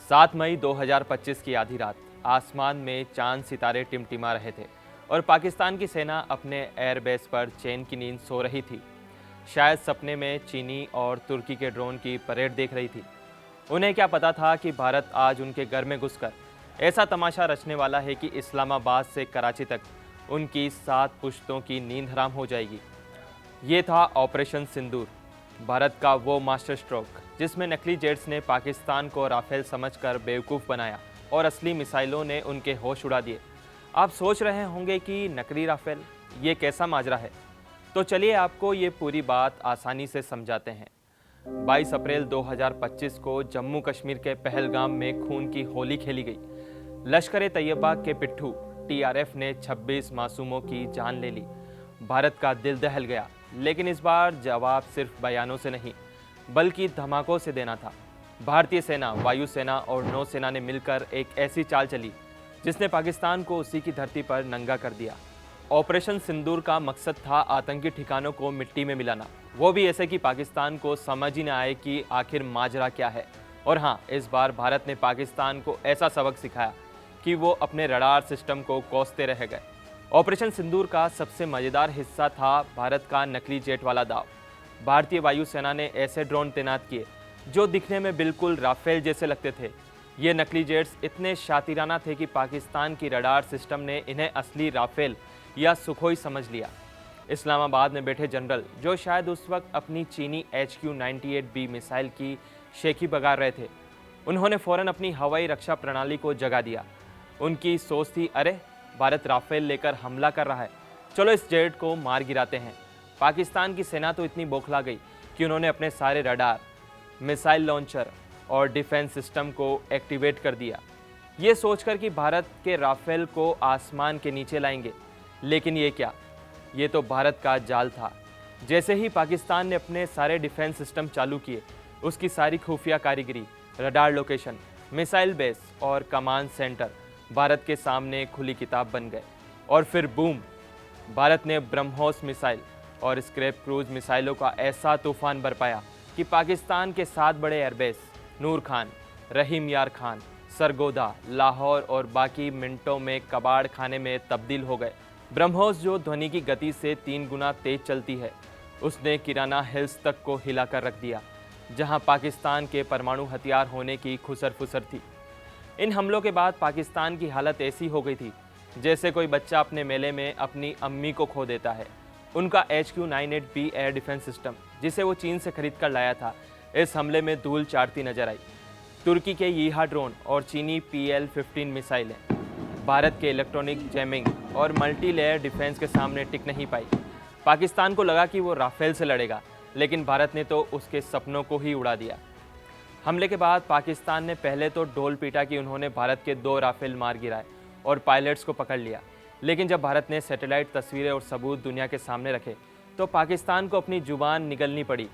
7 मई 2025 की आधी रात आसमान में चांद सितारे टिमटिमा रहे थे और पाकिस्तान की सेना अपने एयरबेस पर चैन की नींद सो रही थी। शायद सपने में चीनी और तुर्की के ड्रोन की परेड देख रही थी। उन्हें क्या पता था कि भारत आज उनके घर में घुसकर ऐसा तमाशा रचने वाला है कि इस्लामाबाद से कराची तक उनकी 7 पुश्तों की नींद हराम हो जाएगी। ये था ऑपरेशन सिंदूर, भारत का वो मास्टर स्ट्रोक जिसमें नकली जेट्स ने पाकिस्तान को राफेल समझकर बेवकूफ़ बनाया और असली मिसाइलों ने उनके होश उड़ा दिए। आप सोच रहे होंगे कि नकली राफेल ये कैसा माजरा है, तो चलिए आपको ये पूरी बात आसानी से समझाते हैं। 22 अप्रैल 2025 को जम्मू कश्मीर के पहलगाम में खून की होली खेली गई। लश्कर-ए-तैयबा के पिट्ठू टीआरएफ ने 26 मासूमों की जान ले ली। भारत का दिल दहल गया, लेकिन इस बार जवाब सिर्फ बयानों से नहीं बल्कि धमाकों से देना था। भारतीय सेना, वायुसेना और नौसेना ने मिलकर एक ऐसी चाल चली जिसने पाकिस्तान को उसी की धरती पर नंगा कर दिया। ऑपरेशन सिंदूर का मकसद था आतंकी ठिकानों को मिट्टी में मिलाना, वो भी ऐसे कि पाकिस्तान को समझ ही न आए कि आखिर माजरा क्या है। और हाँ, इस बार भारत ने पाकिस्तान को ऐसा सबक सिखाया कि वो अपने रडार सिस्टम को कोसते रह गए। ऑपरेशन सिंदूर का सबसे मज़ेदार हिस्सा था भारत का नकली जेट वाला दाव। भारतीय वायुसेना ने ऐसे ड्रोन तैनात किए जो दिखने में बिल्कुल राफेल जैसे लगते थे। ये नकली जेट्स इतने शातिराना थे कि पाकिस्तान की रडार सिस्टम ने इन्हें असली राफेल या सुखोई समझ लिया। इस्लामाबाद में बैठे जनरल, जो शायद उस वक्त अपनी चीनी HQ-98B मिसाइल की शेखी बगा रहे थे, उन्होंने फ़ौरन अपनी हवाई रक्षा प्रणाली को जगा दिया। उनकी सोच थी, अरे भारत राफेल लेकर हमला कर रहा है, चलो इस जेट को मार गिराते हैं। पाकिस्तान की सेना तो इतनी बौखला गई कि उन्होंने अपने सारे रडार, मिसाइल लॉन्चर और डिफेंस सिस्टम को एक्टिवेट कर दिया, ये सोचकर कि भारत के राफेल को आसमान के नीचे लाएंगे। लेकिन ये क्या, ये तो भारत का जाल था। जैसे ही पाकिस्तान ने अपने सारे डिफेंस सिस्टम चालू किए, उसकी सारी खुफिया कारीगरी, रडार लोकेशन, मिसाइल बेस और कमांड सेंटर भारत के सामने खुली किताब बन गए। और फिर बूम, भारत ने ब्रह्मोस मिसाइल और स्क्रैप क्रूज मिसाइलों का ऐसा तूफान बरपाया कि पाकिस्तान के 7 बड़े एयरबेस नूर खान, रहीम यार खान, सरगोदा, लाहौर और बाकी मिनटों में कबाड़ खाने में तब्दील हो गए। ब्रह्मोस, जो ध्वनि की गति से 3 गुना तेज चलती है, उसने किराना हिल्स तक को हिलाकर रख दिया, जहां पाकिस्तान के परमाणु हथियार होने की खुसर फुसर थी। इन हमलों के बाद पाकिस्तान की हालत ऐसी हो गई थी जैसे कोई बच्चा अपने मेले में अपनी अम्मी को खो देता है। उनका HQ-98B एयर डिफेंस सिस्टम, जिसे वो चीन से खरीद कर लाया था, इस हमले में धूल चाटती नजर आई। तुर्की के यीहा ड्रोन और चीनी PL-15 मिसाइलें भारत के इलेक्ट्रॉनिक जैमिंग और मल्टी लेयर डिफेंस के सामने टिक नहीं पाई। पाकिस्तान को लगा कि वो राफेल से लड़ेगा, लेकिन भारत ने तो उसके सपनों को ही उड़ा दिया। हमले के बाद पाकिस्तान ने पहले तो ढोल पीटा कि उन्होंने भारत के 2 राफेल मार गिराए और पायलट्स को पकड़ लिया। लेकिन जब भारत ने सैटेलाइट तस्वीरें और सबूत दुनिया के सामने रखे, तो पाकिस्तान को अपनी जुबान निगलनी पड़ी।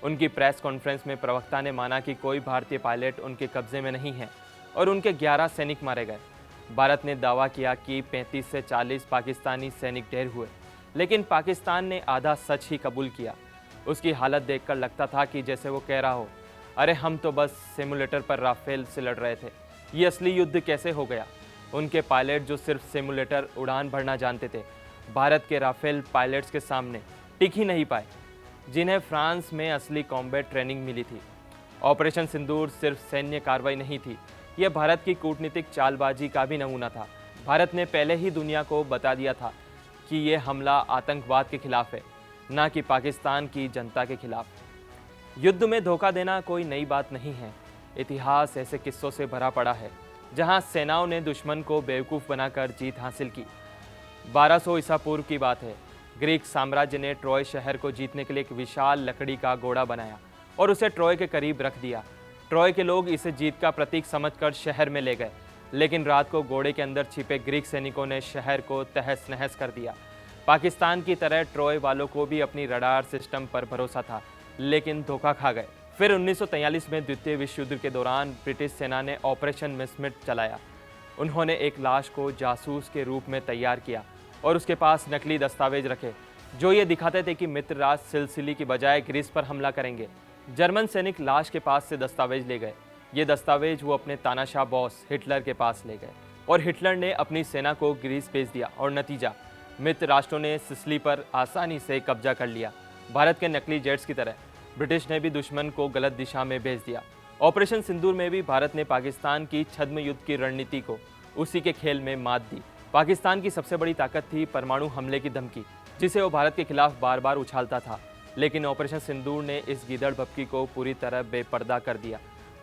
उनकी प्रेस कॉन्फ्रेंस में प्रवक्ता ने माना कि कोई भारतीय पायलट उनके कब्जे में नहीं है और उनके 11 सैनिक मारे गए। भारत ने दावा किया कि 35 से 40 पाकिस्तानी सैनिक ढेर हुए, लेकिन पाकिस्तान ने आधा सच ही कबूल किया। उसकी हालत देखकर लगता था कि जैसे वो कह रहा हो, अरे हम तो बस सिमुलेटर पर राफेल से लड़ रहे थे, ये असली युद्ध कैसे हो गया। उनके पायलट, जो सिर्फ सिमुलेटर उड़ान भरना जानते थे, भारत के राफेल पायलट्स के सामने टिक ही नहीं पाए, जिन्हें फ्रांस में असली कॉम्बैट ट्रेनिंग मिली थी। ऑपरेशन सिंदूर सिर्फ सैन्य कार्रवाई नहीं थी, यह भारत की कूटनीतिक चालबाजी का भी नमूना था। भारत ने पहले ही दुनिया को बता दिया था कि ये हमला आतंकवाद के खिलाफ है, न कि पाकिस्तान की जनता के खिलाफ। युद्ध में धोखा देना कोई नई बात नहीं है। इतिहास ऐसे किस्सों से भरा पड़ा है जहां सेनाओं ने दुश्मन को बेवकूफ़ बनाकर जीत हासिल की। 1200 ईसा पूर्व की बात है। ग्रीक साम्राज्य ने ट्रॉय शहर को जीतने के लिए एक विशाल लकड़ी का घोड़ा बनाया और उसे ट्रॉय के करीब रख दिया। ट्रॉय के लोग इसे जीत का प्रतीक समझकर शहर में ले गए, लेकिन रात को घोड़े के अंदर छिपे ग्रीक सैनिकों ने शहर को तहस नहस कर दिया। पाकिस्तान की तरह ट्रॉय वालों को भी अपनी रडार सिस्टम पर भरोसा था, लेकिन धोखा खा गए। फिर 1943 में द्वितीय विश्व युद्ध के दौरान ब्रिटिश सेना ने ऑपरेशन मिसमिट चलाया। उन्होंने एक लाश को जासूस के रूप में तैयार किया और उसके पास नकली दस्तावेज रखे जो ये दिखाते थे कि मित्र राष्ट्र सिसिली की बजाय ग्रीस पर हमला करेंगे। जर्मन सैनिक लाश के पास से दस्तावेज ले गए ये दस्तावेज वो अपने तानाशाह बॉस हिटलर के पास ले गए और हिटलर ने अपनी सेना को ग्रीस भेज दिया और नतीजा, मित्र राष्ट्रों ने सिसिली पर आसानी से कब्जा कर लिया। भारत के नकली जेट्स की तरह ब्रिटिश ने भी दुश्मन को गलत दिशा में भेज दिया। ऑपरेशन सिंदूर में भी भारत ने पाकिस्तान की छद्म युद्ध की रणनीति को उसी के खेल में मात दी। पाकिस्तान की सबसे बड़ी ताकत थी परमाणु हमले की धमकी, जिसे वो भारत के खिलाफ बार बार उछालता था। लेकिन ऑपरेशन सिंदूर ने इस गीदड़ भपकी को पूरी तरह बेपर्दा कर दिया।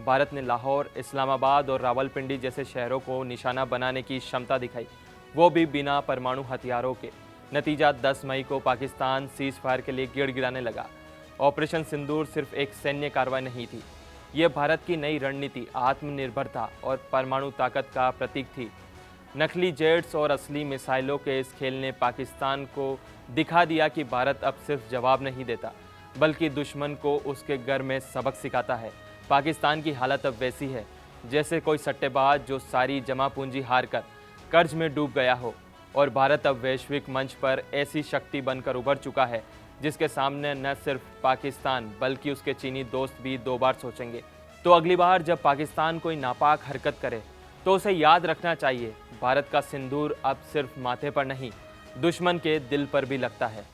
भारत ने लाहौर, इस्लामाबाद और रावलपिंडी जैसे शहरों को निशाना बनाने की क्षमता दिखाई, वो भी बिना परमाणु हथियारों के। नतीजा 10 मई को पाकिस्तान सीज फायर के लिए गिड़गिड़ाने लगा। ऑपरेशन सिंदूर सिर्फ एक सैन्य कार्रवाई नहीं थी, ये भारत की नई रणनीति, आत्मनिर्भरता और परमाणु ताकत का प्रतीक थी। नकली जेट्स और असली मिसाइलों के इस खेल ने पाकिस्तान को दिखा दिया कि भारत अब सिर्फ जवाब नहीं देता, बल्कि दुश्मन को उसके घर में सबक सिखाता है। पाकिस्तान की हालत अब वैसी है जैसे कोई सट्टेबाज जो सारी जमा पूंजी हार कर कर्ज में डूब गया हो, और भारत अब वैश्विक मंच पर ऐसी शक्ति बनकर उभर चुका है जिसके सामने न सिर्फ पाकिस्तान बल्कि उसके चीनी दोस्त भी 2 बार सोचेंगे। तो अगली बार जब पाकिस्तान कोई नापाक हरकत करे तो उसे याद रखना चाहिए, भारत का सिंदूर अब सिर्फ माथे पर नहीं, दुश्मन के दिल पर भी लगता है।